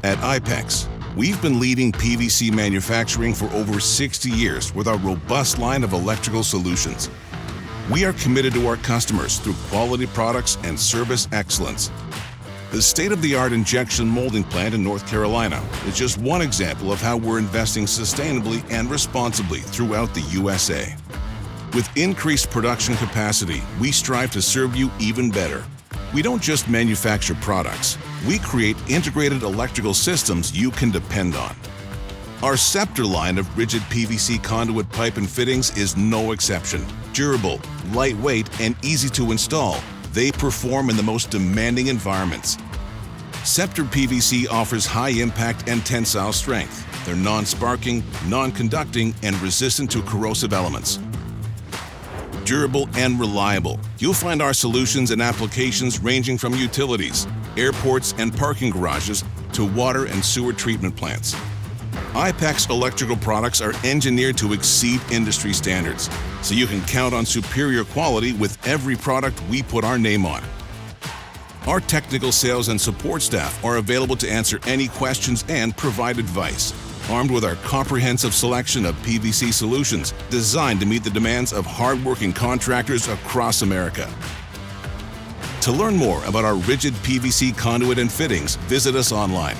At IPEX, we've been leading PVC manufacturing for over 60 years with our robust line of electrical solutions. We are committed to our customers through quality products and service excellence. The state-of-the-art injection molding plant in North Carolina is just one example of how we're investing sustainably and responsibly throughout the USA. With increased production capacity, we strive to serve you even better. We don't just manufacture products, we create integrated electrical systems you can depend on. Our Scepter line of rigid PVC conduit pipe and fittings is no exception. Durable, lightweight, and easy to install, they perform in the most demanding environments. Scepter PVC offers high impact and tensile strength. They're non-sparking, non-conducting, and resistant to corrosive elements. Durable and reliable, you'll find our solutions in applications ranging from utilities, airports and parking garages to water and sewer treatment plants. IPEX electrical products are engineered to exceed industry standards, so you can count on superior quality with every product we put our name on. Our technical sales and support staff are available to answer any questions and provide advice, armed with our comprehensive selection of PVC solutions designed to meet the demands of hardworking contractors across America. To learn more about our rigid PVC conduit and fittings, visit us online.